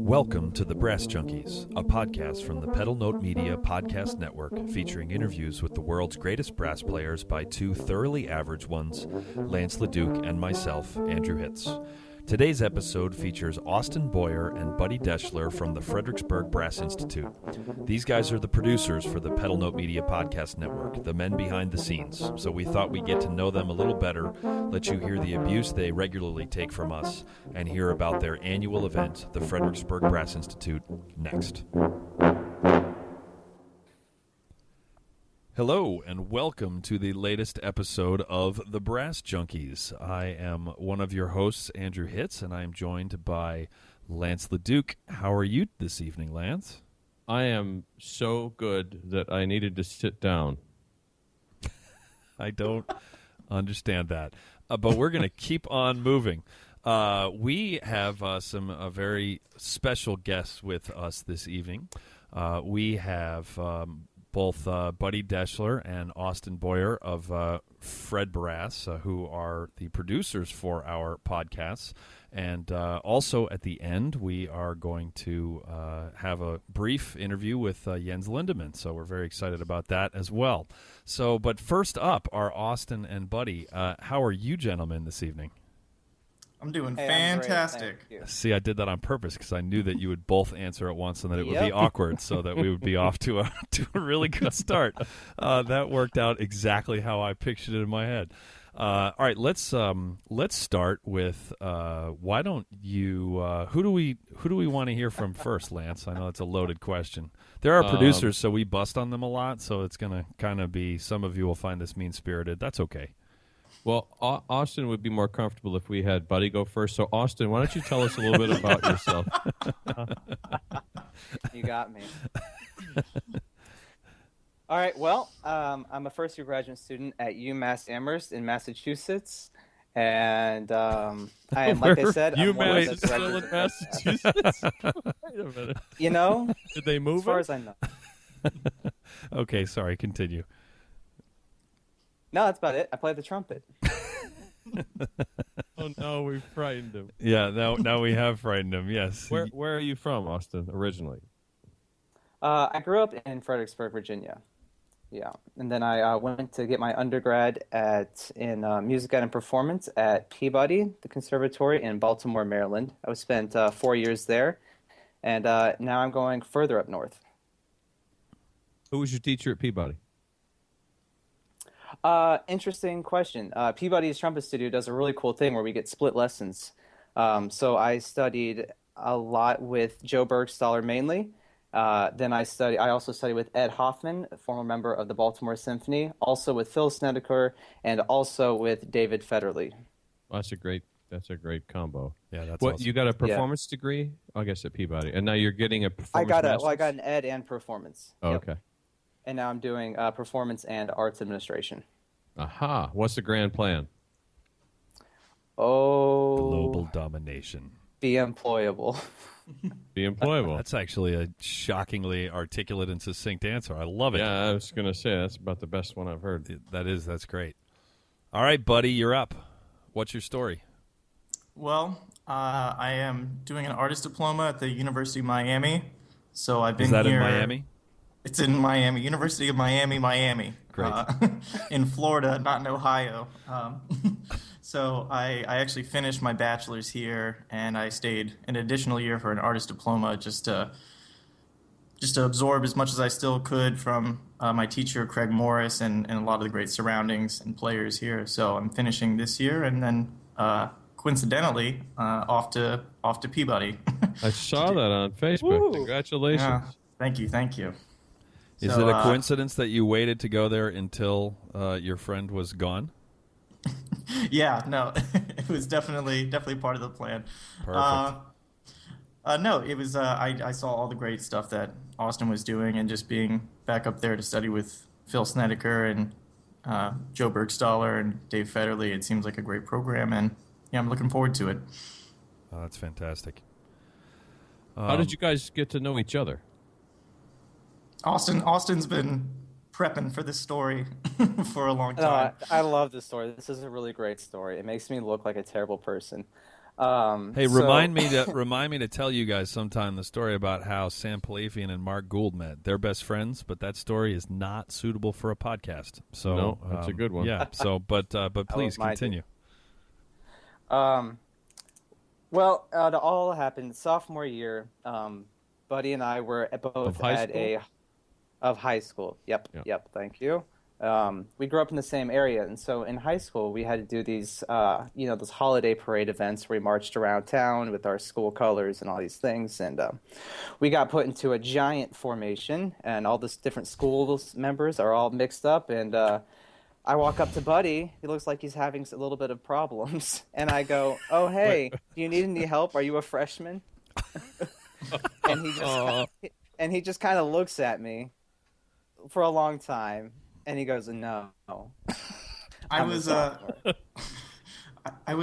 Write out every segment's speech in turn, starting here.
Welcome to the Brass Junkies, a podcast from the Pedal Note Media Podcast Network featuring interviews with the world's greatest brass players by two thoroughly average ones, Lance LaDuke and myself, Andrew Hitz. Today's episode features Austin Boyer and Buddy Deshler from the Fredericksburg Brass Institute. These guys are the producers for the Pedal Note Media Podcast Network, the men behind the scenes, so we thought we'd get to know them a little better, let you hear the abuse they regularly take from us, and hear about their annual event, the Fredericksburg Brass Institute, next. Hello, and welcome to the latest episode of The Brass Junkies. I am one of your hosts, Andrew Hitz, and I am joined by Lance LaDuke. How are you this evening, Lance? I am so good that I needed to sit down. I don't understand that, but we're going to keep on moving. We have some very special guests with us this evening. We have both Buddy Deshler and Austin Boyer of FredBrass, who are the producers for our podcasts. And also at the end, we are going to have a brief interview with Jens Lindemann. So we're very excited about that as well. So, but first up are Austin and Buddy. How are you gentlemen this evening? I'm doing fantastic. See, I did that on purpose because I knew that you would both answer at once and that it would be awkward, so that we would be off to a really good start. That worked out exactly how I pictured it in my head. All right, let's start with why don't you who do we want to hear from first, Lance? I know it's a loaded question. There are producers, so we bust on them a lot, so it's going to kind of be, some of you will find this mean-spirited. That's okay. Well, Austin would be more comfortable if we had Buddy go first. So, Austin, why don't you tell us a little bit about yourself? You got me. All right, well, I'm a first-year graduate student at UMass Amherst in Massachusetts. And I am, like I said, I'm one of the still in Massachusetts? Wait a minute. You know? Did they move as far as I know. Okay, sorry, continue. No, that's about it. I play the trumpet. Oh, no, we frightened him. Yeah, now we have frightened him, yes. Where are you from, Austin, originally? I grew up in Fredericksburg, Virginia. Yeah, and then I went to get my undergrad in music ed and performance at Peabody, the conservatory in Baltimore, Maryland. I spent 4 years there, and now I'm going further up north. Who was your teacher at Peabody? Interesting question. Peabody's Trumpet Studio does a really cool thing where we get split lessons. So I studied a lot with Joe Bergstahler mainly. Then I also studied with Ed Hoffman, a former member of the Baltimore Symphony, also with Phil Snedeker, and also with David Federle. Well, that's a great combo. Yeah, that's what awesome. You got a performance degree? I guess at Peabody, and now you're getting a performance. I got an Ed and performance. Oh, yep. Okay. And now I'm doing performance and arts administration. Aha! What's the grand plan? Oh, global domination. Be employable. Be employable. That's actually a shockingly articulate and succinct answer. I love it. Yeah, I was going to say that's about the best one I've heard. That's great. All right, Buddy, you're up. What's your story? Well, I am doing an artist diploma at the University of Miami. So I've been here. Is that in Miami? It's in Miami, University of Miami. Great. In Florida, not in Ohio. So I actually finished my bachelor's here, and I stayed an additional year for an artist diploma just to absorb as much as I still could from my teacher, Craig Morris, and a lot of the great surroundings and players here. So I'm finishing this year, and then coincidentally, off to Peabody. I saw that on Facebook. Woo. Congratulations. Yeah. Thank you. Is it a coincidence that you waited to go there until your friend was gone? Yeah, no, it was definitely part of the plan. Perfect. No, it was. I saw all the great stuff that Austin was doing, and just being back up there to study with Phil Snedeker and Joe Bergstahler and Dave Federle. It seems like a great program, and yeah, I'm looking forward to it. Oh, that's fantastic. How did you guys get to know each other? Austin's been prepping for this story for a long No, time. I love this story. This is a really great story. It makes me look like a terrible person. Hey, So- remind me to tell you guys sometime the story about how Sam Palafian and Mark Gould met. They're best friends, but that story is not suitable for a podcast. So No, that's a good one. Yeah. So, but please mine continue. Well, it all happened sophomore year. Buddy and I were both Of high school? of high school. Yep, Yeah. yep. Thank you. We grew up in the same area, and so in high school we had to do these, those holiday parade events where we marched around town with our school colors and all these things. And we got put into a giant formation, and all this different school members are all mixed up. And I walk up to Buddy. He looks like he's having a little bit of problems, and I go, "Oh, hey, do you need any help? Are you a freshman?" And he just kind of looks at me for a long time, and he goes, "No." I was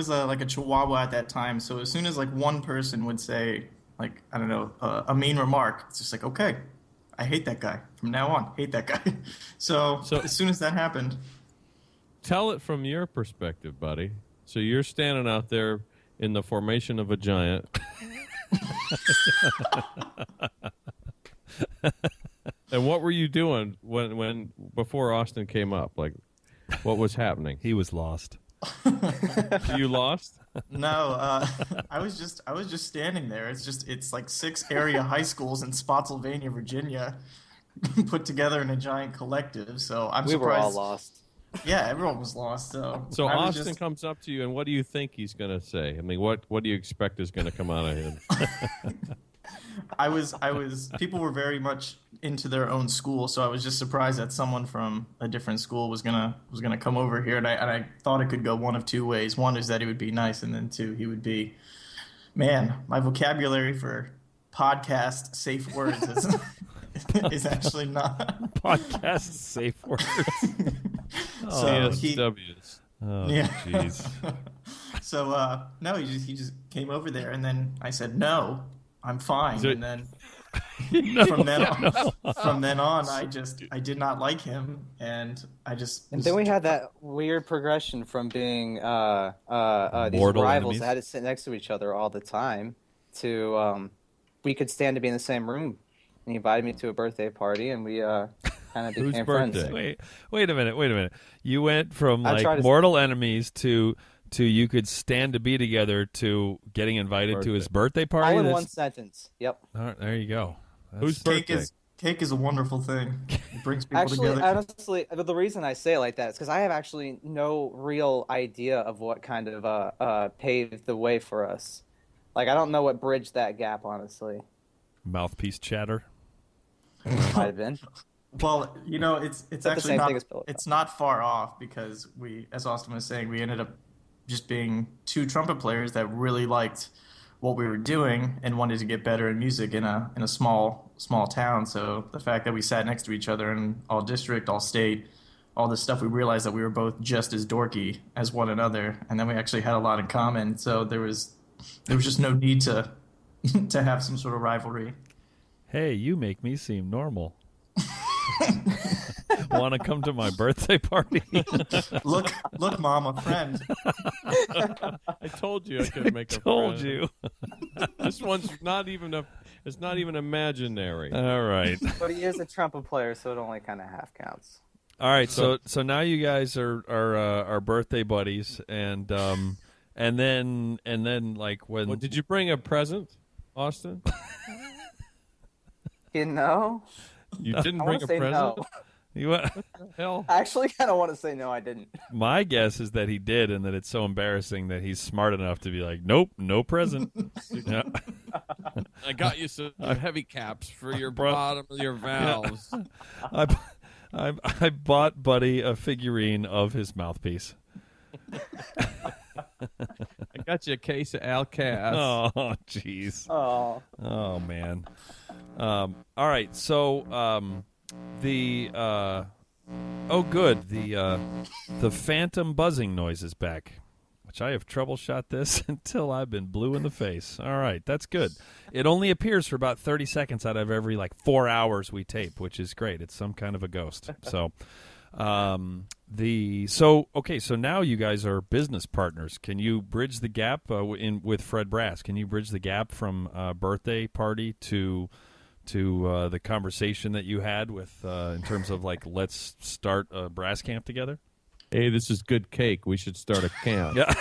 like a chihuahua at that time, so as soon as like one person would say like, I don't know, a mean remark, it's just like, okay, I hate that guy from now on. Hate that guy. So as soon as that happened, Tell it from your perspective, buddy. So you're standing out there in the formation of a giant. And what were you doing when before Austin came up? Like, what was happening? He was lost. You lost? no, I was just standing there. It's like 6 area high schools in Spotsylvania, Virginia, put together in a giant collective. So I'm We surprised. were all lost. Yeah, everyone was lost. So I was Austin comes up to you, and what do you think he's going to say? I mean, what do you expect is going to come out of him? I was people were very much into their own school, so I was just surprised that someone from a different school was gonna come over here, and I thought it could go one of two ways. One is that he would be nice, and then two, he would be, man, my vocabulary for podcast safe words is actually not Podcast safe words. so he, CSWs. Oh, yeah. jeez. So no, he just came over there, and then I said no, I'm fine, and then from then on, I did not like him, and I just. And then we had that weird progression from being these Mortal rivals enemies. that had to sit next to each other all the time to we could stand to be in the same room. And he invited me to a birthday party, and we kind of Whose became friends. birthday? Wait a minute. You went from I tried like to- mortal enemies to you could stand to be together to getting invited to his birthday party. All in That's- one sentence. Yep. All right, there you go. Whose birthday? Cake is a wonderful thing. It brings people Actually, together. honestly, the reason I say it like that is because I have actually no real idea of what kind of paved the way for us. Like, I don't know what bridged that gap, honestly. Mouthpiece chatter. Might have been. Well, it's the actually same not thing as Pillow it's not far off because we, as Austin was saying, we ended up just being 2 trumpet players that really liked what we were doing and wanted to get better in music in a small town. So the fact that we sat next to each other in all district, all state, all this stuff, we realized that we were both just as dorky as one another, and then we actually had a lot in common. So there was just no need to to have some sort of rivalry. Hey, you make me seem normal. Want to come to my birthday party? Look, Mom, a friend. I told you I could make a Told friend. you. This one's not even imaginary. All right. But he is a trumpet player, so it only kind of half counts. All right, so now you guys are birthday buddies, and then like when Well, did you bring a present, Austin? You know? You didn't I bring want a to say present? no. you, Hell, I actually kind of want to say no, I didn't. my guess is that he did, and that it's so embarrassing that he's smart enough to be like, nope, no present. Yeah. I got you some heavy caps for your Bro- bottom of your valves. I bought Buddy a figurine of his mouthpiece. I got you a case of Alcaz. Oh, jeez. Oh. Oh man. All right. So good. The phantom buzzing noise is back. which I have troubleshot this until I've been blue in the face. All right, that's good. It only appears for about 30 seconds out of every 4 hours we tape, which is great. It's some kind of a ghost. So, so now you guys are business partners. Can you bridge the gap with FredBrass? Can you bridge the gap from birthday party to the conversation that you had with in terms of let's start a brass camp together? Hey, this is good cake. We should start a camp. Yeah.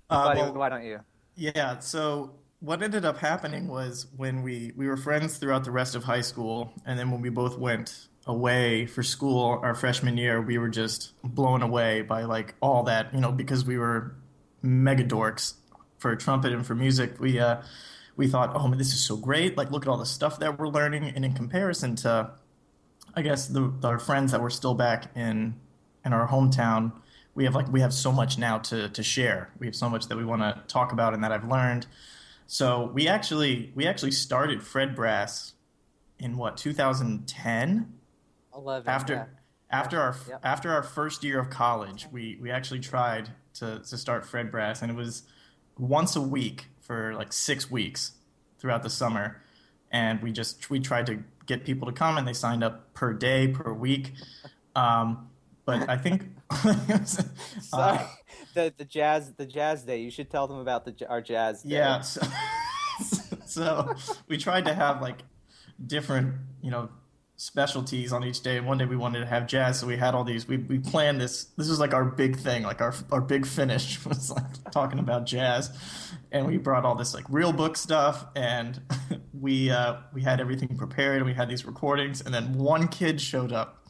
Why don't you? Yeah, so what ended up happening was when we were friends throughout the rest of high school, and then when we both went away for school our freshman year, we were just blown away by all that, because we were mega dorks for trumpet and for music. We thought, oh man, this is so great. Look at all the stuff that we're learning, and in comparison to, I guess, our friends that were still back in our hometown, we have so much now to share. We have so much that we want to talk about and that I've learned. So we actually started FredBrass in 2010. 11. After our first year of college, we actually tried to start FredBrass, and it was once a week for 6 weeks throughout the summer, and we tried to get people to come, and they signed up per day, per week. But I think Sorry, the jazz day. You should tell them about our jazz day. Yeah. So we tried to have different specialties on each day, and one day we wanted to have jazz, so we had all these. We planned this. This was our big thing, our big finish was talking about jazz, and we brought all this real book stuff, and we had everything prepared, and we had these recordings, and then one kid showed up,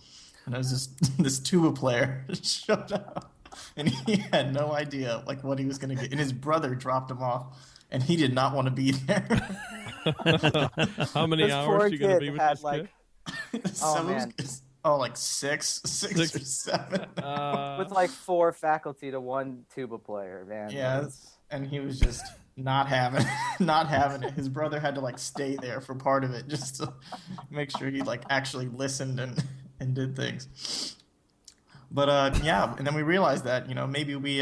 and it was this tuba player showed up, and he had no idea what he was going to get, and his brother dropped him off, and he did not want to be there. How many hours are you going to be with this kid? Man. Six or seven. With 4 faculty to 1 tuba player, man. Yeah, and he was just not having it. His brother had to stay there for part of it just to make sure he actually listened and did things. But yeah, and then we realized that maybe we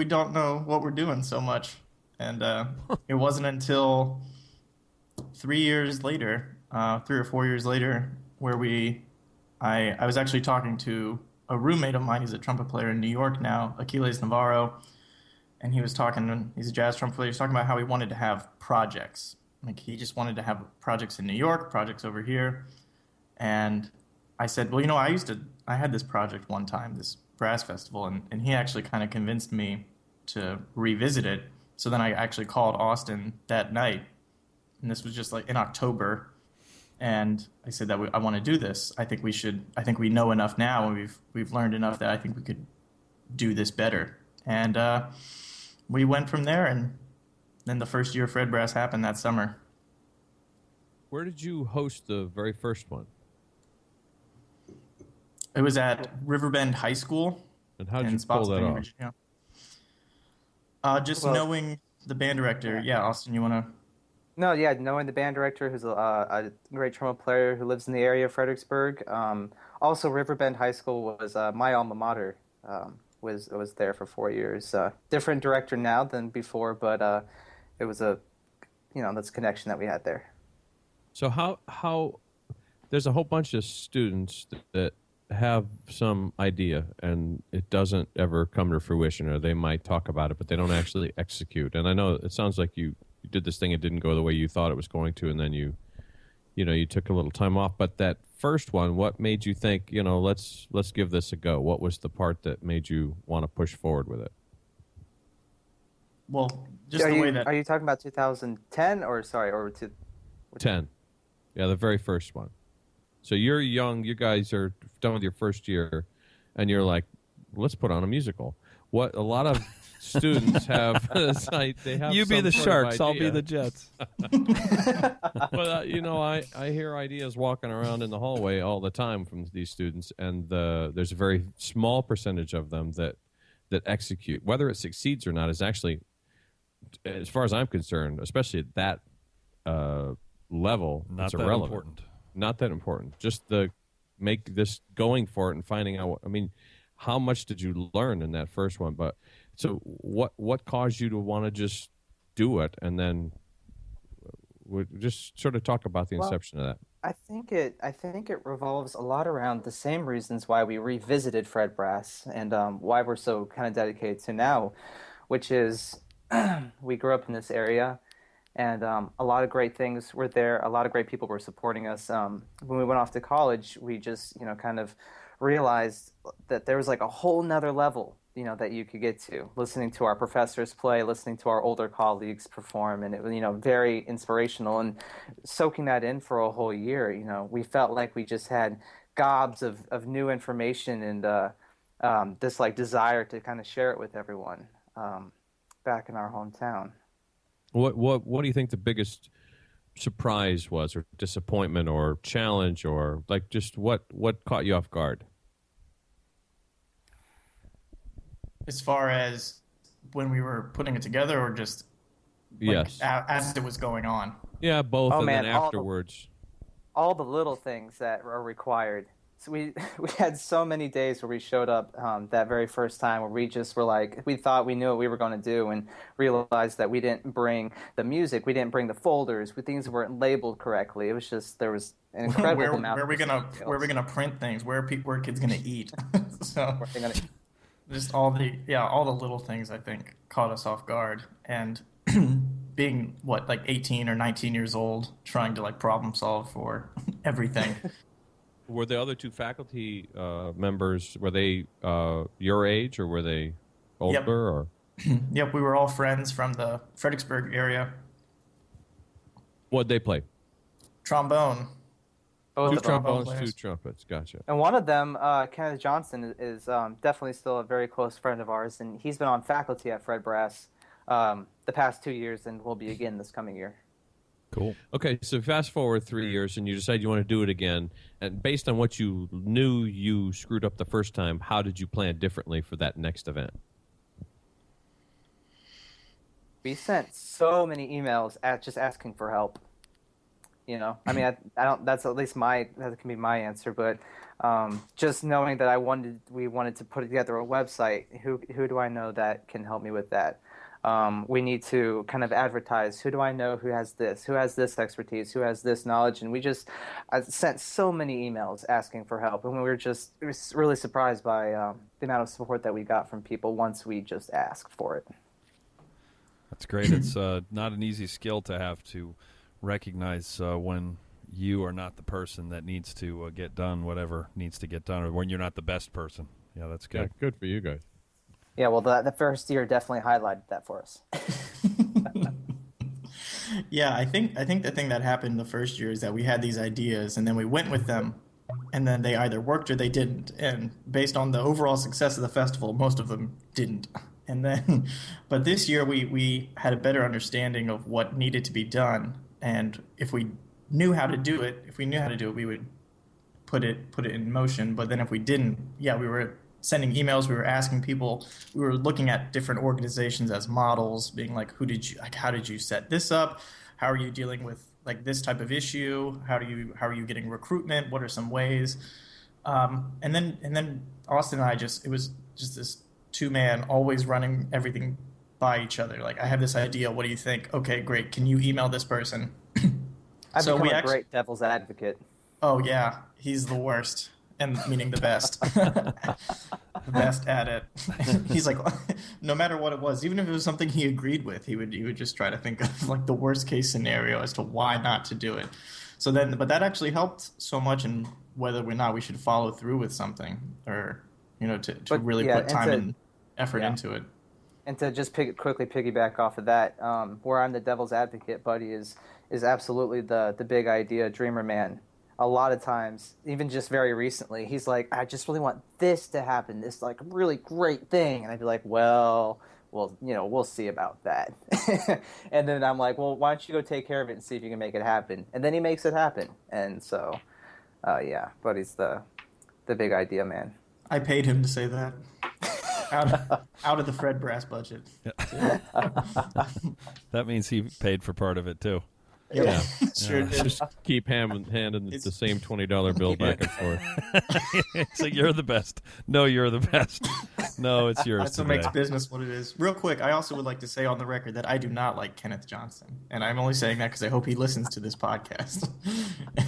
don't know what we're doing so much, and it wasn't until 3 or 4 years later, where I was actually talking to a roommate of mine. He's a trumpet player in New York now, Aquiles Navarro, and he's a jazz trumpet player. He's talking about how he wanted to have projects. He just wanted to have projects in New York, projects over here. And I said, well, I had this project one time, this brass festival, and he actually kind of convinced me to revisit it. So then I actually called Austin that night, and this was just in October. And I said that I want to do this. I think we know enough now, and we've learned enough that I think we could do this better. And we went from there, and then the first year of FredBrass happened that summer. Where did you host the very first one? It was at Riverbend High School. And how did you pull that off? Virginia. Knowing the band director. Yeah, Austin, you want to... No, yeah, knowing the band director, who's a great trumpet player who lives in the area of Fredericksburg. Also, Riverbend High School was my alma mater. Was there for 4 years. Different director now than before, but it was that's a connection that we had there. So how there's a whole bunch of students that have some idea and it doesn't ever come to fruition, or they might talk about it but they don't actually execute. And I know it sounds like you did this thing, it didn't go the way you thought it was going to, and then you took a little time off. But that first one, what made you think, let's give this a go? What was the part that made you want to push forward with it? Well, are you talking about 2010 or 10? Yeah, the very first one. So you're young, you guys are done with your first year, and you're like, let's put on a musical. What a lot of students have, they have. You be the Sharks, I'll be the Jets. But I hear ideas walking around in the hallway all the time from these students, and there's a very small percentage of them that execute. Whether it succeeds or not is actually, as far as I'm concerned, especially at that level, it's irrelevant. Not that important. Just make this going for it and finding out. how much did you learn in that first one? But so what caused you to want to just do it, and then just sort of talk about the inception of that. I think it revolves a lot around the same reasons why we revisited FredBrass and why we're so kind of dedicated to now, which is we grew up in this area, and a lot of great things were there. A lot of great people were supporting us. When we went off to college, we just kind of realized that there was like a whole nother level that you could get to, listening to our professors play, listening to our older colleagues perform, and it was very inspirational. And soaking that in for a whole year, we felt like we just had gobs of new information and this like desire to kind of share it with everyone back in our hometown. What do you think the biggest surprise was, or disappointment, or challenge, or like just what caught you off guard? As far as when we were putting it together, or just yes, as it was going on? Yeah, both. Oh, and man, then afterwards, all the little things that are required. So we had so many days where we showed up that very first time where we just were like, we thought we knew what we were going to do, and realized that we didn't bring the music, we didn't bring the folders, things weren't labeled correctly. It was just, there was an incredible amount. Where are we gonna print things? Where are kids gonna eat? So just all the little things I think caught us off guard, and being like 18 or 19 years old, trying to like problem solve for everything. Were the other two faculty members, were they your age, or were they older? Yep. Or Yep, we were all friends from the Fredericksburg area. What'd they play? Trombone. Two trombones, players. 2 trumpets. Gotcha. And one of them, Kenneth Johnson, is definitely still a very close friend of ours, and he's been on faculty at FredBrass the past 2 years, and will be again this coming year. Cool. Okay, so fast forward 3 years, and you decide you want to do it again. And based on what you knew you screwed up the first time, how did you plan differently for that next event? We sent so many emails just asking for help. I mean, I don't. That's at least that can be my answer. But just knowing that we wanted to put together a website. Who do I know that can help me with that? We need to kind of advertise. Who do I know who has this expertise, who has this knowledge? And I sent so many emails asking for help, and we were really surprised by the amount of support that we got from people once we just asked for it. That's great. It's not an easy skill to have, to recognize when you are not the person that needs to get done whatever needs to get done, or when you're not the best person. Yeah, that's good. Yeah, good for you guys. Yeah, well, the first year definitely highlighted that for us. Yeah, I think the thing that happened the first year is that we had these ideas, and then we went with them, and then they either worked or they didn't. And based on the overall success of the festival, most of them didn't. And then, but this year we had a better understanding of what needed to be done, and if we knew how to do it, we would put it in motion. But then if we didn't, we were sending emails, we were asking people, we were looking at different organizations as models, being like, how did you set this up? How are you dealing with like this type of issue? How are you getting recruitment? What are some ways? And then Austin and I it was just this two-man always running everything by each other. Like, I have this idea. What do you think? Okay, great. Can you email this person? I've become a great devil's advocate. Oh yeah, he's the worst. And meaning the best. The best at it. He's like, no matter what it was, even if it was something he agreed with, he would just try to think of like the worst case scenario as to why not to do it. But that actually helped so much in whether or not we should follow through with something, or to really put time and effort into it. And to just quickly piggyback off of that, where I'm the devil's advocate, Buddy is absolutely the big idea dreamer man. A lot of times, even just very recently, he's like, I just really want this to happen, this like really great thing. And I'd be like, well, we'll see about that. And then I'm like, well, why don't you go take care of it and see if you can make it happen? And then he makes it happen. And so, Buddy's the big idea man. I paid him to say that. Out of the FredBrass budget. That means he paid for part of it too. Yeah. Sure did. Just keep handing the same $20 bill back and forth. It's like, you're the best. No, you're the best. No, it's yours That's what today. makes business what it is. Real quick, I also would like to say on the record that I do not like Kenneth Johnson, and I'm only saying that because I hope he listens to this podcast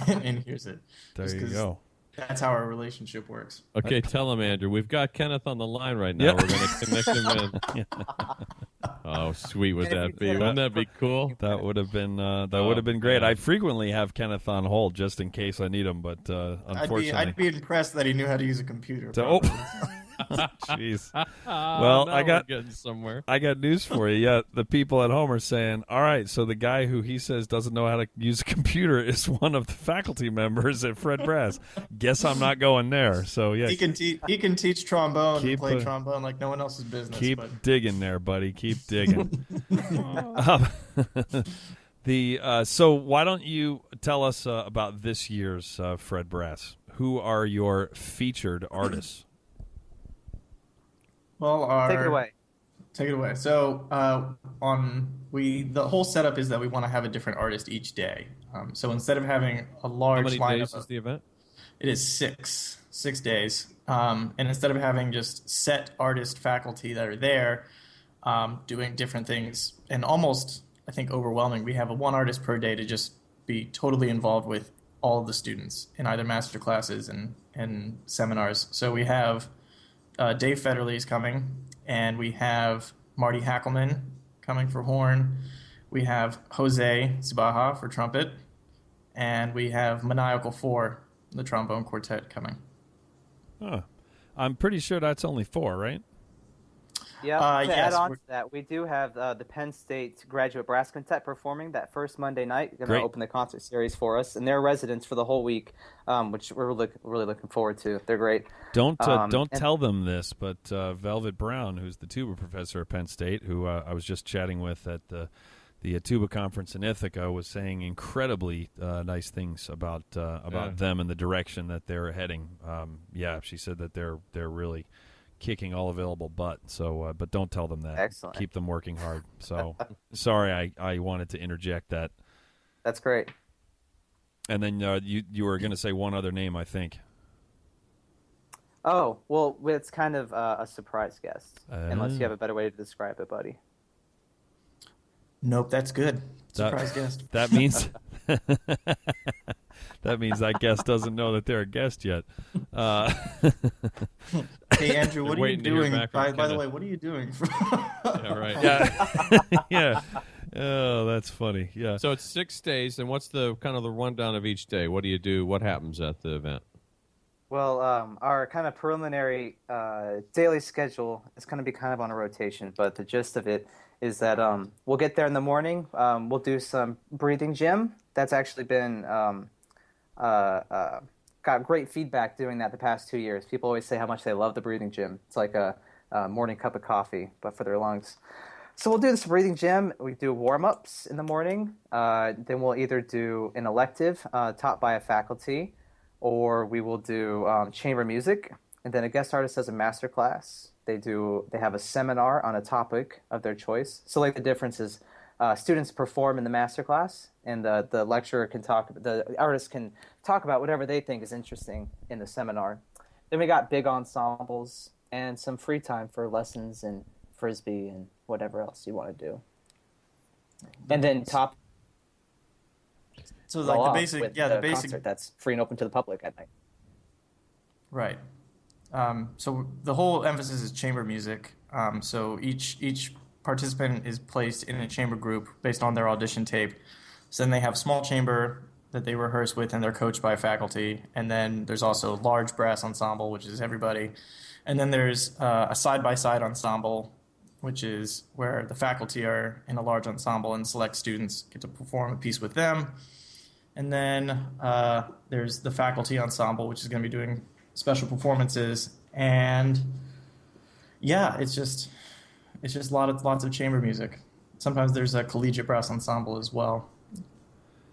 and hears it. There Just you 'cause go. That's how our relationship works. Okay, tell him, Andrew. We've got Kenneth on the line right now. Yeah. We're going to connect him in. Oh, sweet would that be? Wouldn't that be cool? That would have been great. man. I frequently have Kenneth on hold just in case I need him, but unfortunately, I'd be impressed that he knew how to use a computer. So- probably. jeez. Well, now I got we're getting somewhere. I got news for you. Yeah, the people at home are saying, all right, so the guy who he says doesn't know how to use a computer is one of the faculty members at FredBrass. Guess I'm not going there. So, yeah, he can teach trombone and play Keep, trombone like no one else's business. keep but digging there, buddy. Keep digging. So why don't you tell us about this year's FredBrass? Who are your featured artists? well, Take it away. Take it away. So, the whole setup is that we want to have a different artist each day. So instead of having a How large many lineup, days is the event? it is six days. And instead of having just set artist faculty that are there, doing different things, and almost, I think, overwhelming, we have one artist per day to just be totally involved with all of the students in either master classes and seminars. So we have Dave Federley is coming, and we have Marty Hackelman coming for horn. We have Jose Zubaja for trumpet, and we have Maniacal 4, the trombone quartet, coming. Huh. I'm pretty sure that's only 4, right? Yeah, to yes, add on we're- to that, we do have the Penn State Graduate Brass Quintet performing that first Monday night. They're going Great. to open the concert series for us, and they're residents for the whole week, which we're really looking forward to. They're great. Don't and- tell them this, but Velvet Brown, who's the tuba professor at Penn State, who I was just chatting with at the tuba conference in Ithaca, was saying incredibly nice things about them and the direction that they're heading. She said that they're really kicking all available butt. So, but don't tell them that. Excellent. Keep them working hard. So, sorry, I wanted to interject that. That's great. And then you were going to say one other name, I think. Oh, well, it's kind of a surprise guest, unless you have a better way to describe it, buddy. Nope, that's good. Surprise guest. That means that guest doesn't know that they're a guest yet. Hey, Andrew, what are you waiting to hear doing? back from By the Kenneth. way, what are you doing? Yeah, right. Yeah, yeah. Oh, that's funny. Yeah. So it's 6 days, and what's the kind of the rundown of each day? What do you do? What happens at the event? Well, our kind of preliminary daily schedule is going to be kind of on a rotation, but the gist of it is that we'll get there in the morning. We'll do some breathing gym. That's actually been got great feedback doing that the past 2 years. People always say how much they love the breathing gym. It's like a morning cup of coffee, but for their lungs. So we'll do this breathing gym. We do warm-ups in the morning. Then we'll either do an elective taught by a faculty, or we will do chamber music. And then a guest artist does a master class. They have a seminar on a topic of their choice. So like the difference is students perform in the master class, and the lecturer the artist can talk about whatever they think is interesting in the seminar. Then we got big ensembles and some free time for lessons and frisbee and whatever else you want to do. And then top. So all like the off basic, with yeah, the basic, concert that's free and open to the public at night. right. So the whole emphasis is chamber music. So each participant is placed in a chamber group based on their audition tape. So then they have small chamber that they rehearse with, and they're coached by faculty. And then there's also large brass ensemble, which is everybody. And then there's a side-by-side ensemble, which is where the faculty are in a large ensemble and select students get to perform a piece with them. And then there's the faculty ensemble, which is going to be doing special performances. And yeah, it's just lots of chamber music. Sometimes there's a collegiate brass ensemble as well.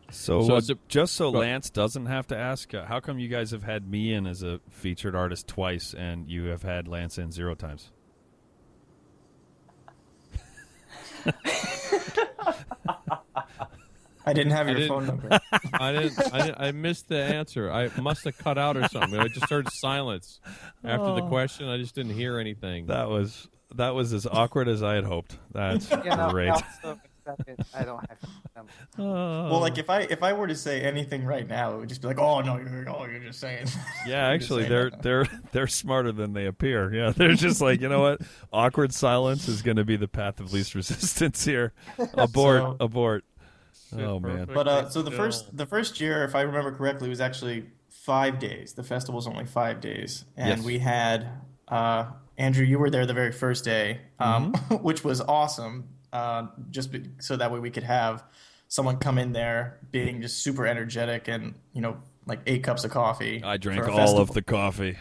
So is it- just so Lance doesn't have to ask, how come you guys have had me in as a featured artist twice and you have had Lance in 0 times? I didn't have your didn't- phone number. I missed the answer. I must have cut out or something. I just heard silence after the question. I just didn't hear anything. That was as awkward as I had hoped. That's great. Also accepted. I don't have your number. Well, like if I were to say anything right now, it would just be like, oh no, you're just saying. Yeah, You're just actually, saying they're smarter than they appear. Yeah, they're just like, you know what? Awkward silence is going to be the path of least resistance here. Abort. Oh man. But so the first year, if I remember correctly, was actually 5 days. The festival was only 5 days, and Yes. we had Andrew. You were there the very first day, which was awesome. So that way we could have someone come in there being just super energetic and like 8 cups of coffee. I drank for a all festival. of the coffee.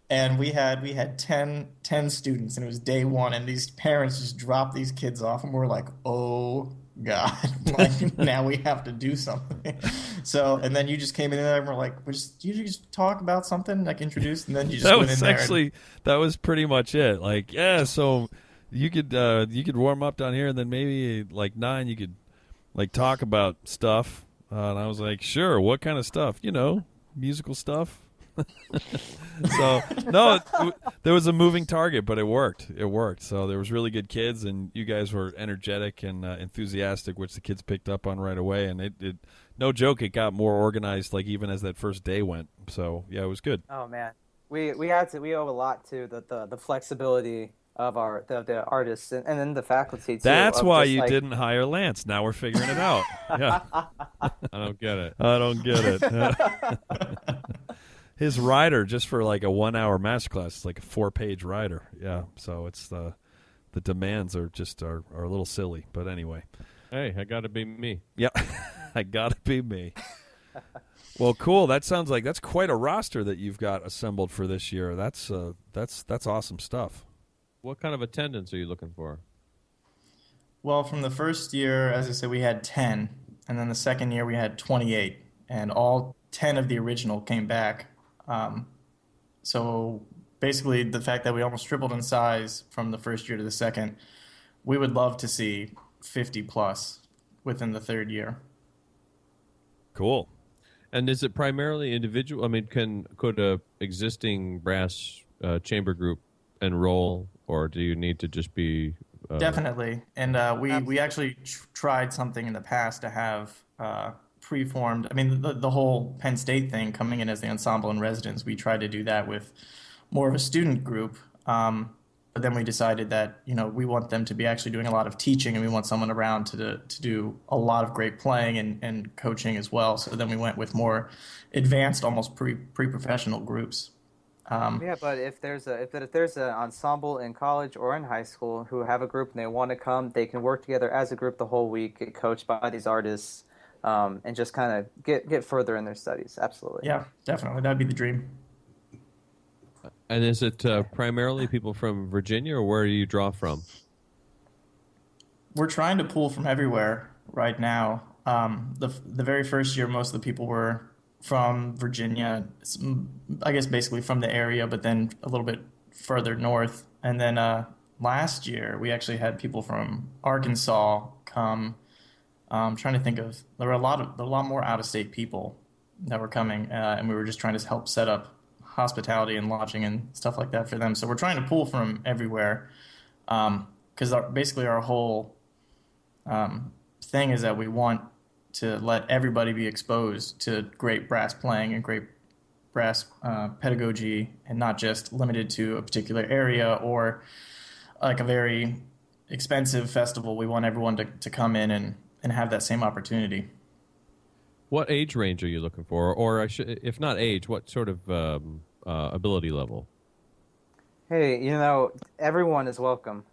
And we had 10 students, and it was day one, and these parents just dropped these kids off, and we're like, oh God, like now we have to do something. So, and then you just came in there and we're like, you just talk about something, like introduce, and then you just That went was in there. actually that was pretty much it. Like, yeah, so you could warm up down here, and then maybe like 9 you could like talk about stuff. And I was like, sure, what kind of stuff? Musical stuff. So no, there was a moving target, but it worked. So there was really good kids, and you guys were energetic and enthusiastic, which the kids picked up on right away. And it no joke, it got more organized, like even as that first day went. So yeah, it was good. Oh man, we owe a lot to the flexibility of the artists and then the faculty too. That's of why just, you like, didn't hire Lance. Now we're figuring it out. Yeah, I don't get it. I don't get it. His rider, just for like a 1-hour masterclass, is like a 4-page rider. Yeah, so it's the demands are a little silly, but anyway. Hey, I got to be me. Yeah, I gotta be me. Well, cool. That sounds like that's quite a roster that you've got assembled for this year. That's awesome stuff. What kind of attendance are you looking for? Well, from the first year, as I said, we had 10, and then the second year we had 28, and all 10 of the original came back. So basically, the fact that we almost tripled in size from the first year to the second, we would love to see 50 plus within the third year. Cool. And is it primarily individual? I mean, could a existing brass chamber group enroll, or do you need to just be Definitely. And we actually tried something in the past to have preformed. I mean, the whole Penn State thing coming in as the ensemble in residence, we tried to do that with more of a student group. But then we decided that, we want them to be actually doing a lot of teaching, and we want someone around to do a lot of great playing and coaching as well. So then we went with more advanced, almost pre-professional groups. Yeah, but if there's an ensemble in college or in high school who have a group and they want to come, they can work together as a group the whole week, get coached by these artists, and just kind of get further in their studies. Absolutely. Yeah, definitely. That'd be the dream. And is it primarily people from Virginia, or where do you draw from? We're trying to pull from everywhere right now. The very first year, most of the people were from Virginia, I guess basically from the area, but then a little bit further north. And then last year, we actually had people from Arkansas come. I'm trying to think of, there were a lot more out-of-state people that were coming, and we were just trying to help set up hospitality and lodging and stuff like that for them. So we're trying to pull from everywhere, because basically our whole thing is that we want to let everybody be exposed to great brass playing and great brass pedagogy, and not just limited to a particular area or like a very expensive festival. We want everyone to come in and have that same opportunity. What age range are you looking for? Or if not age, what sort of ability level? Hey, everyone is welcome.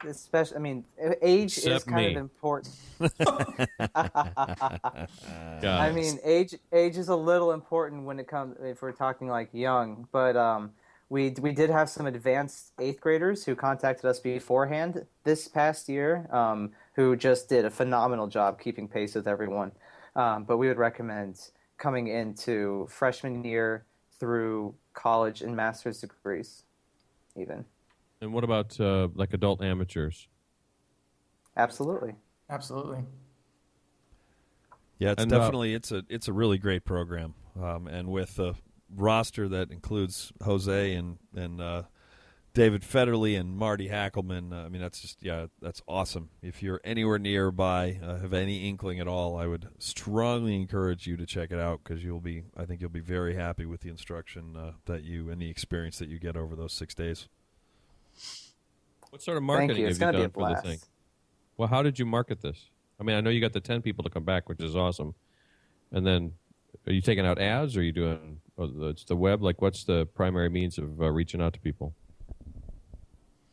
Especially, I mean, age Except is kind me. of important. Got I it. mean, age is a little important when it comes, if we're talking like young. But we did have some advanced 8th graders who contacted us beforehand this past year, who just did a phenomenal job keeping pace with everyone. But we would recommend coming into freshman year through college and master's degrees, even. And what about like adult amateurs? Absolutely. Absolutely. Yeah, it's And, definitely it's a really great program, and with a roster that includes Jose and David Federley and Marty Hackelman. I mean, that's awesome. If you're anywhere nearby, have any inkling at all, I would strongly encourage you to check it out because I think you'll be very happy with the instruction and the experience that you get over those 6 days. What sort of marketing Thank you. It's have you going to be a done for the blast. thing? Well, how did you market this? I mean, I know you got the 10 people to come back, which is awesome. And then, are you taking out ads, or are you doing it's the web? Like, what's the primary means of reaching out to people?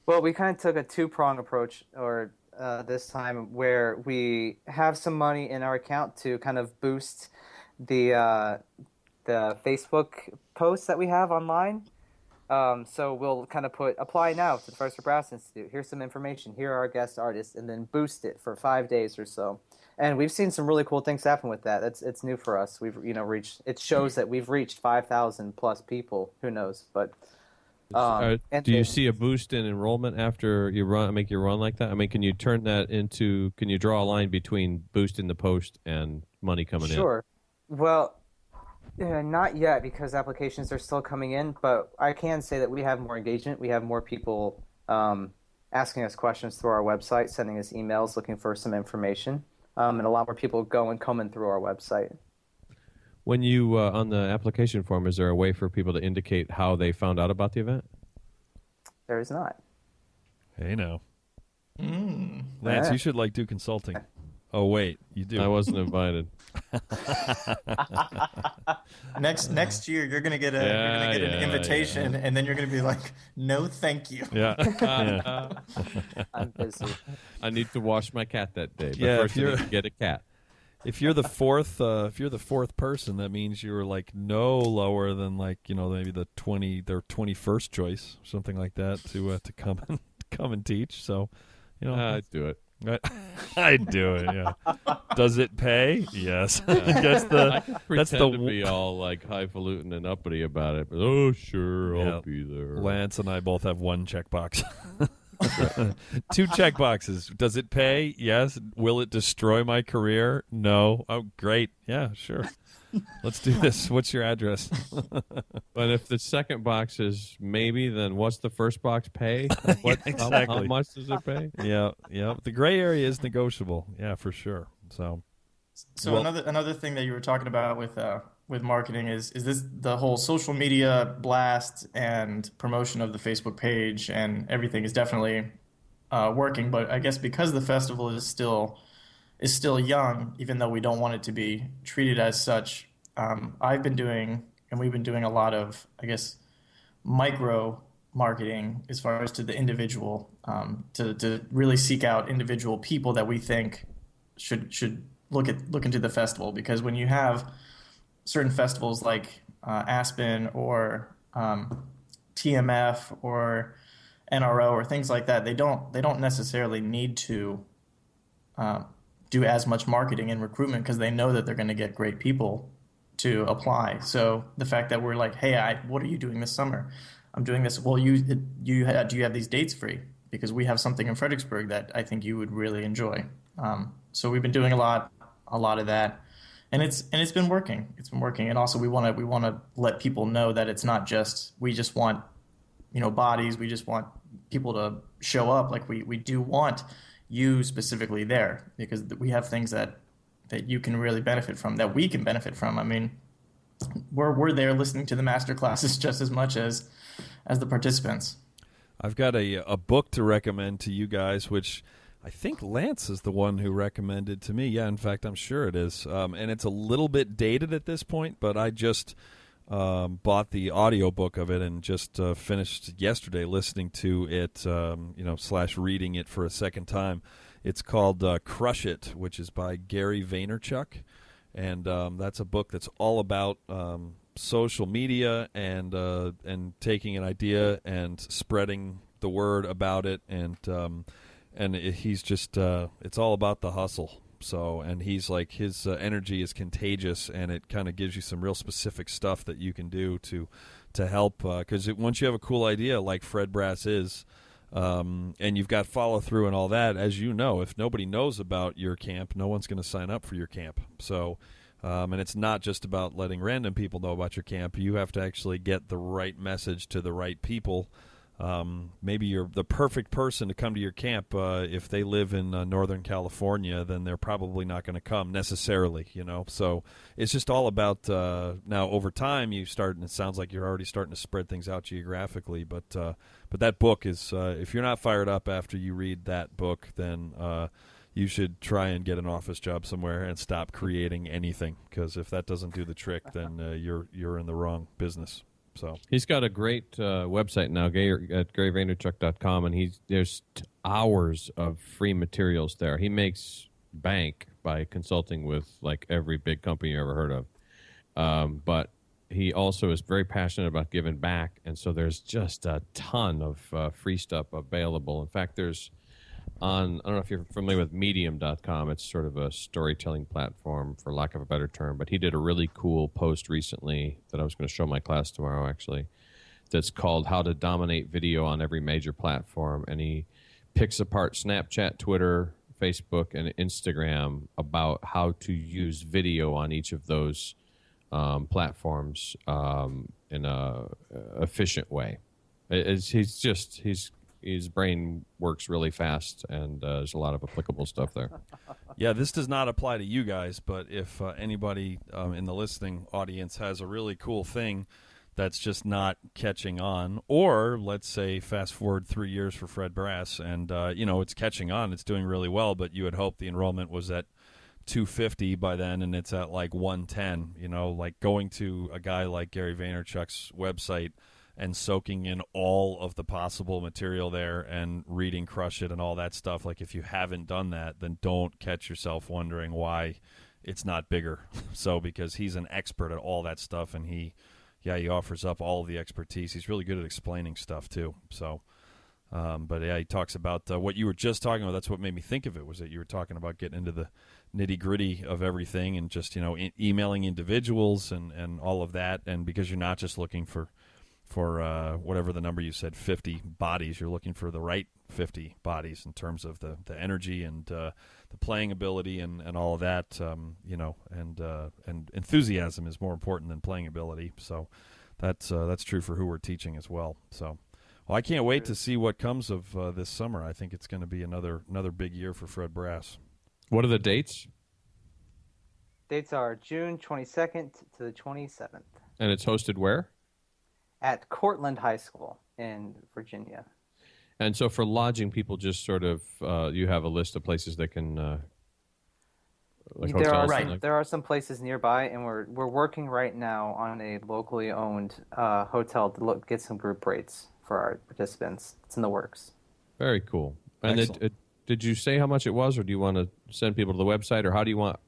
Well, we kind of took a two-prong approach, this time, where we have some money in our account to kind of boost the Facebook posts that we have online. So we'll kind of apply now to the FredBrass Institute. Here's some information. Here are our guest artists, and then boost it for 5 days or so. And we've seen some really cool things happen with that. It's new for us. We've reached. It shows that we've reached 5,000 plus people. Who knows? But do you see a boost in enrollment after you make your run like that? I mean, can you turn that into? Can you draw a line between boosting the post and money coming in? Sure. Well, not yet because applications are still coming in. But I can say that we have more engagement. We have more people asking us questions through our website, sending us emails looking for some information, and a lot more people coming through our website. When you on the application form, is there a way for people to indicate how they found out about the event? There is not. Hey, now. Lance, you should do consulting. Oh, wait, you do. I wasn't invited. Next year, you're gonna get an invitation, and then you're gonna be like, "No, thank you." Yeah. I'm busy. I need to wash my cat that day. But Yeah, first I need to get a cat. If you're the fourth person, that means you're no lower than maybe their 21st choice, something like that, to come and teach. So, I'd do it. I'd do it. Yeah. Does it pay? Yes. I can pretend to be all highfalutin and uppity about it, but sure, I'll be there. Lance and I both have one checkbox. 2 checkboxes. Does it pay? Yes. Will it destroy my career? No. Oh, great. Yeah, sure. Let's do this. What's your address? But if the second box is maybe, then what's the first box pay? Exactly. How much does it pay? Yeah. The gray area is negotiable. Yeah, for sure. So another thing that you were talking about with marketing is this the whole social media blast and promotion of the Facebook page and everything is definitely working. But I guess because the festival is still young, even though we don't want it to be treated as such, we've been doing a lot of, I guess, micro marketing as far as to the individual, to really seek out individual people that we think should look into the festival. Because when you have certain festivals like Aspen or TMF or NRO or things like that, they don't necessarily need to do as much marketing and recruitment because they know that they're going to get great people to apply. So the fact that we're like, hey, what are you doing this summer? I'm doing this. Well, do you have these dates free? Because we have something in Fredericksburg that I think you would really enjoy. So we've been doing a lot of that, and it's been working. It's been working, and also we want to let people know that it's not just we just want bodies. We just want people to show up. Like we do want you specifically there because we have things that you can really benefit from, that we can benefit from. I mean, we're there listening to the master classes just as much as the participants. I've got a book to recommend to you guys, which I think Lance is the one who recommended to me. Yeah, in fact, I'm sure it is. And it's a little bit dated at this point, but I just bought the audiobook of it and just finished yesterday listening to it, / reading it for a second time. It's called Crush It, which is by Gary Vaynerchuk. And that's a book that's all about social media and taking an idea and spreading the word about it. And he's just it's all about the hustle. So, and he's like, his energy is contagious, and it kind of gives you some real specific stuff that you can do to help. Because once you have a cool idea, like FredBrass is, and you've got follow through and all that. As you know, if nobody knows about your camp, no one's going to sign up for your camp. So, and it's not just about letting random people know about your camp. You have to actually get the right message to the right people. Maybe you're the perfect person to come to your camp. If they live in Northern California, then they're probably not going to come necessarily, So it's just all about now over time you start, and it sounds like you're already starting to spread things out geographically. But that book is, if you're not fired up after you read that book, then you should try and get an office job somewhere and stop creating anything, because if that doesn't do the trick, then you're in the wrong business. So he's got a great website now, at GaryVaynerchuk.com, and there's hours of free materials there. He makes bank by consulting with like every big company you ever heard of, but he also is very passionate about giving back, and so there's just a ton of free stuff available. In fact, there's I don't know if you're familiar with Medium.com. It's sort of a storytelling platform, for lack of a better term. But he did a really cool post recently that I was going to show my class tomorrow, actually, that's called How to Dominate Video on Every Major Platform. And he picks apart Snapchat, Twitter, Facebook, and Instagram about how to use video on each of those platforms in a efficient way. His brain works really fast, and there's a lot of applicable stuff there. Yeah, this does not apply to you guys, but if anybody in the listening audience has a really cool thing that's just not catching on, or let's say fast forward 3 years for FredBrass, and it's catching on, it's doing really well, but you had hoped the enrollment was at 250 by then, and it's at like 110. Like going to a guy like Gary Vaynerchuk's website and soaking in all of the possible material there and reading Crush It and all that stuff. Like, if you haven't done that, then don't catch yourself wondering why it's not bigger. So, because he's an expert at all that stuff, and he offers up all of the expertise. He's really good at explaining stuff too. So, but yeah, he talks about what you were just talking about. That's what made me think of it, was that you were talking about getting into the nitty gritty of everything, and just, emailing individuals and all of that. And because you're not just looking for whatever the number you said, 50 bodies. You're looking for the right 50 bodies in terms of the energy and the playing ability and all of that, and enthusiasm is more important than playing ability. So that's true for who we're teaching as well. So, I can't wait to see what comes of this summer. I think it's going to be another big year for FredBrass. What are the dates? Dates are June 22nd to the 27th. And it's hosted where? At Cortland High School in Virginia. And so for lodging, people just sort of, you have a list of places they can, like hotels? There are some places nearby, and we're working right now on a locally owned hotel to get some group rates for our participants. It's in the works. Very cool. And did you say how much it was, or do you want to send people to the website, or how do you want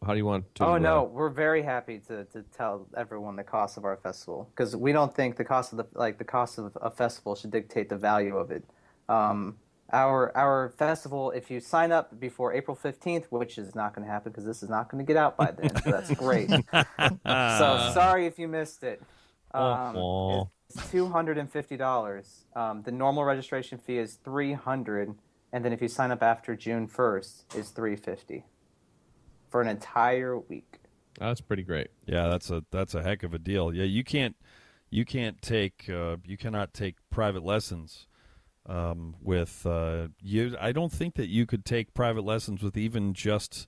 to? Oh no, we're very happy to tell everyone the cost of our festival, because we don't think the cost of a festival should dictate the value of it. Our festival, if you sign up before April 15th, which is not going to happen because this is not going to get out by then, so that's great. So sorry if you missed it. It's $250. The normal registration fee is $300. And then if you sign up after June 1st, is $350 for an entire week. That's pretty great. Yeah, that's a heck of a deal. Yeah, you cannot take private lessons with you. I don't think that you could take private lessons with even just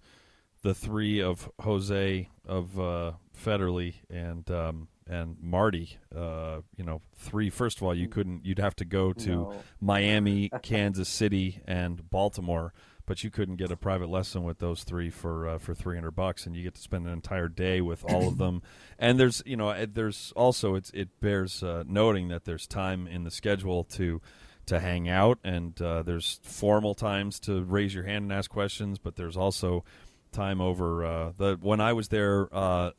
the three of Jose, of Federley, and Marty. Three. First of all, you couldn't. You'd have to go to Miami, Kansas City, and Baltimore. But you couldn't get a private lesson with those three for $300, and you get to spend an entire day with all of them. And there's also it bears noting that there's time in the schedule to hang out, and there's formal times to raise your hand and ask questions, but there's also time over when I was there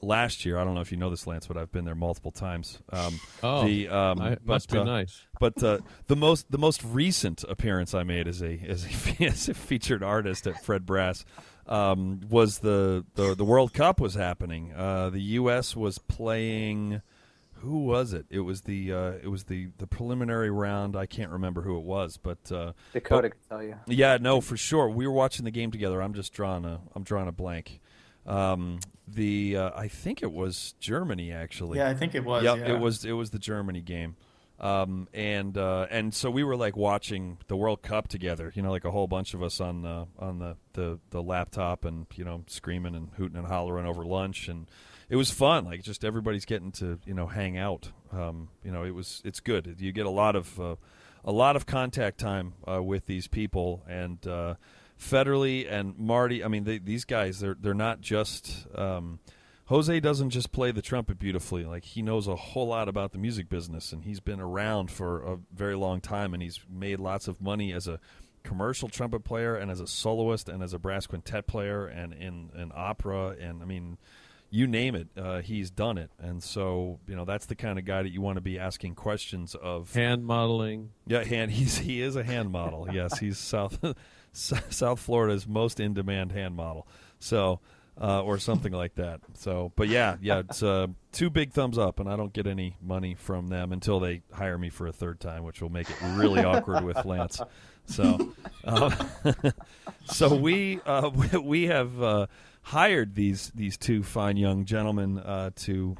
last year. I don't know if you know this, Lance, but I've been there multiple times. Must be nice. But the most recent appearance I made as a featured artist at FredBrass was the World Cup was happening. The U.S. was playing. Who was it? It was the preliminary round. I can't remember who it was, but Dakota can tell you. Yeah, no, for sure. We were watching the game together. I'm drawing a blank. I think it was Germany, actually. Yeah, I think it was. Yep, yeah. it was the Germany game. And so we were like watching the World Cup together, like a whole bunch of us on the laptop, and screaming and hooting and hollering over lunch, and it was fun. Like, just everybody's getting to hang out. It's good. You get a lot of contact time with these people, and Federley and Marty. I mean, these guys, they're not just. Jose doesn't just play the trumpet beautifully. Like, he knows a whole lot about the music business, and he's been around for a very long time, and he's made lots of money as a commercial trumpet player and as a soloist and as a brass quintet player and in opera, and I mean, you name it, he's done it. And so, that's the kind of guy that you want to be asking questions of. Hand modeling. Yeah, he is a hand model. Yes, he's South Florida's most in-demand hand model. So, or something like that. So, but yeah, it's 2 big thumbs up, and I don't get any money from them until they hire me for a third time, which will make it really awkward with Lance. So, so we have hired these 2 fine young gentlemen to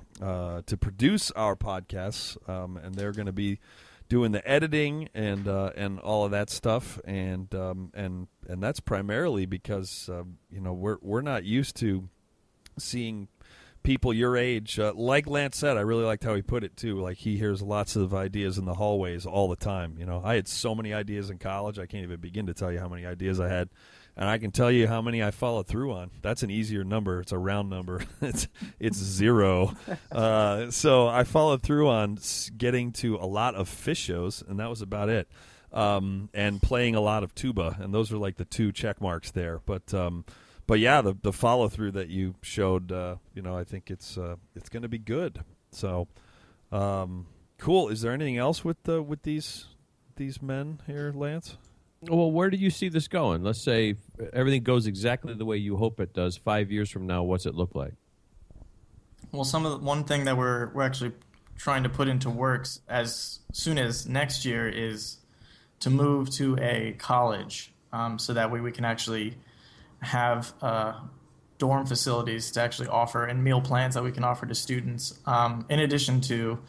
produce our podcasts, and they're going to be doing the editing and all of that stuff, and that's primarily because we're not used to seeing people your age. Like Lance said, I really liked how he put it too. Like, he hears lots of ideas in the hallways all the time. I had so many ideas in college, I can't even begin to tell you how many ideas I had. And I can tell you how many I followed through on. That's an easier number. It's a round number. It's 0. So I followed through on getting to a lot of Fish shows, and that was about it. And playing a lot of tuba, and those are like the 2 check marks there. But yeah, the follow through that you showed, I think it's going to be good. So cool. Is there anything else with these men here, Lance? Well, where do you see this going? Let's say everything goes exactly the way you hope it does. 5 years from now, what's it look like? Well, one thing that we're actually trying to put into works as soon as next year is to move to a college, so that way we can actually have dorm facilities to actually offer, and meal plans that we can offer to students, in addition to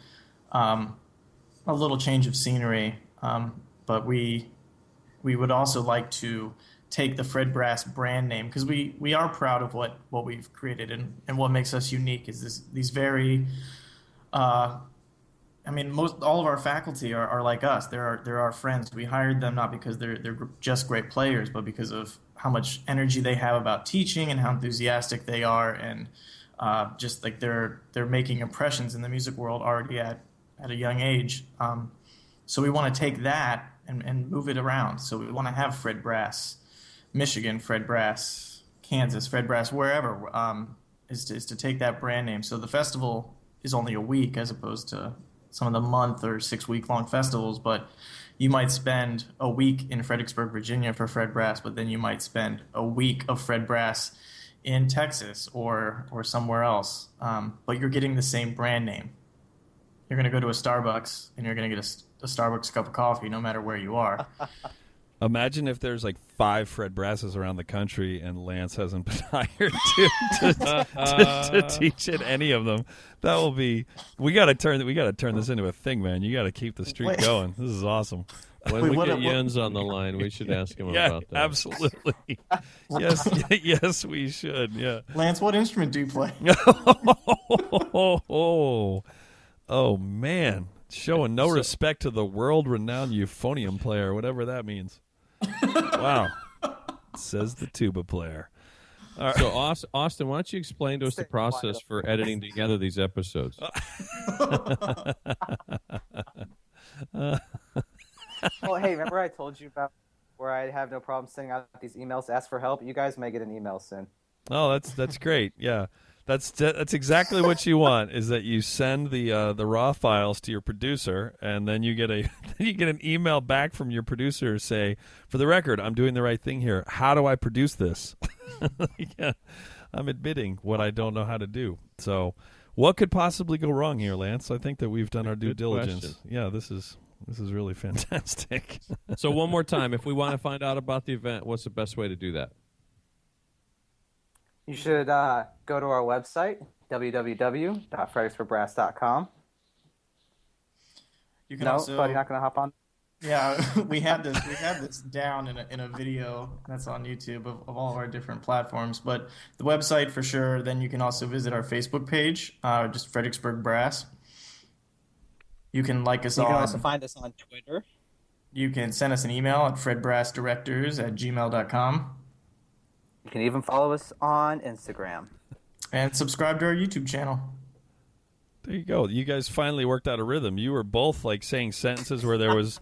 a little change of scenery. But we would also like to take the FredBrass brand name, because we are proud of what we've created, and what makes us unique is these very all of our faculty are like us. They're our friends. We hired them not because they're just great players, but because of how much energy they have about teaching and how enthusiastic they are, and just like they're making impressions in the music world already at a young age. So we want to take that and move it around. So we want to have FredBrass Michigan, FredBrass Kansas, FredBrass wherever, is to take that brand name. So the festival is only a week as opposed to some of the month or 6-week-long festivals, but you might spend a week in Fredericksburg, Virginia for FredBrass, but then you might spend a week of FredBrass in Texas or somewhere else, but you're getting the same brand name. You're going to go to a Starbucks, and you're going to get a Starbucks cup of coffee no matter where you are. Imagine if there's like 5 FredBrasses around the country, and Lance hasn't been hired to teach at any of them. That will be. We got to turn this into a thing, man. You got to keep the streak going. This is awesome. When we get Jens on the line, we should ask him about that. Absolutely. Yes, we should. Yeah. Lance, what instrument do you play? Oh man, showing no respect to the world-renowned euphonium player, whatever that means. Wow, says the tuba player. All right. So, Austin, why don't you explain to us the process for editing together these episodes? Well, hey, remember I told you about where I have no problem sending out these emails to ask for help? You guys may get an email soon. Oh, that's great. Yeah. That's exactly what you want, is that you send the raw files to your producer, and then you get an email back from your producer say, for the record, I'm doing the right thing here. How do I produce this? Yeah, I'm admitting what I don't know how to do. So What could possibly go wrong here, Lance? I think that we've done our due Good diligence. question. Yeah, this is really fantastic. So one more time, if we want to find out about the event, what's the best way to do that? You should go to our website, www.fredbrass.com. You can No, also, buddy, not going to hop on. yeah, we had this down in a video that's on YouTube of all of our different platforms. But the website for sure. Then you can also visit our Facebook page, just Fredericksburg Brass. You can like us You on. can also find us on Twitter. You can send us an email at fredbrassdirectors@gmail.com. You can even follow us on Instagram. And subscribe to our YouTube channel. There you go. You guys finally worked out a rhythm. You were both like saying sentences where there was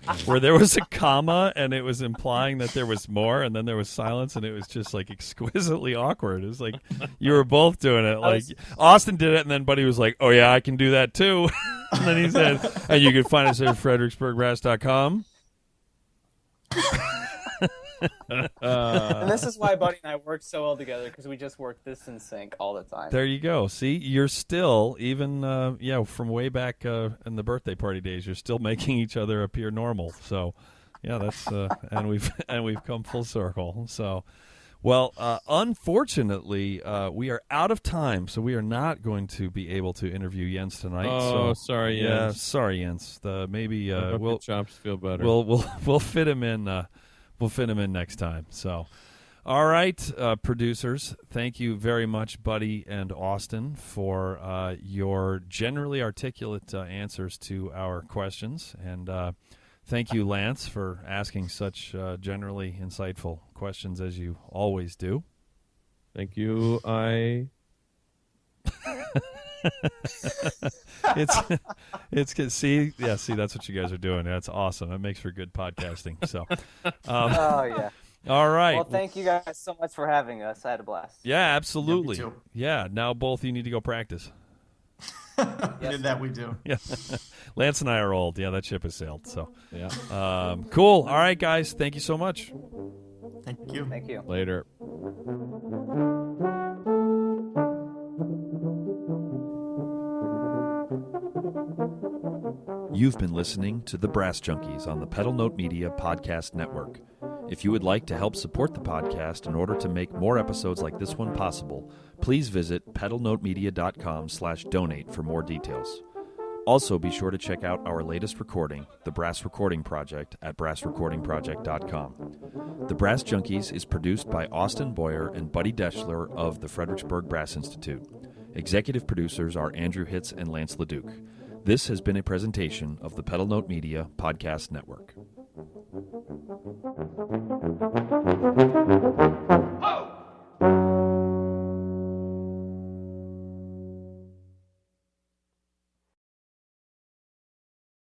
a comma and it was implying that there was more, and then there was silence, and it was just like exquisitely awkward. It was like you were both doing it. Like Austin did it, and then Buddy was like, "Oh yeah, I can do that too." And then he said, "And you can find us at fredericksburgbrass.com." And this is why Buddy and I work so well together, because we just work this in sync all the time. There you go. See, you're still even from way back in the birthday party days. You're still making each other appear normal. So, yeah, that's and we've come full circle. So, well, unfortunately, we are out of time, so we are not going to be able to interview Jens tonight. Oh, so, sorry, Jens. Yeah, sorry, Jens. Maybe I hope we'll your chops feel better. we'll fit him in. We'll fit him in next time. So, all right, producers, thank you very much, Buddy and Austin, for your generally articulate answers to our questions. And thank you, Lance, for asking such generally insightful questions as you always do. Thank you. It's good. See, that's what you guys are doing. That's awesome. That makes for good podcasting. So, Oh, yeah. all right. Well, thank you guys so much for having us. I had a blast. Yeah, absolutely. Yeah, me too. Yeah, now both you need to go practice. Did that we do. Yeah, Lance and I are old. Yeah, that ship has sailed. So, Yeah. cool. All right, guys. Thank you so much. Thank you. Thank you. Later. You've been listening to The Brass Junkies on the Pedal Note Media Podcast Network. If you would like to help support the podcast in order to make more episodes like this one possible, please visit pedalnotemedia.com/donate for more details. Also, be sure to check out our latest recording, The Brass Recording Project, at brassrecordingproject.com. The Brass Junkies is produced by Austin Boyer and Buddy Deshler of the Fredericksburg Brass Institute. Executive producers are Andrew Hitz and Lance LaDuke. This has been a presentation of the Pedal Note Media Podcast Network.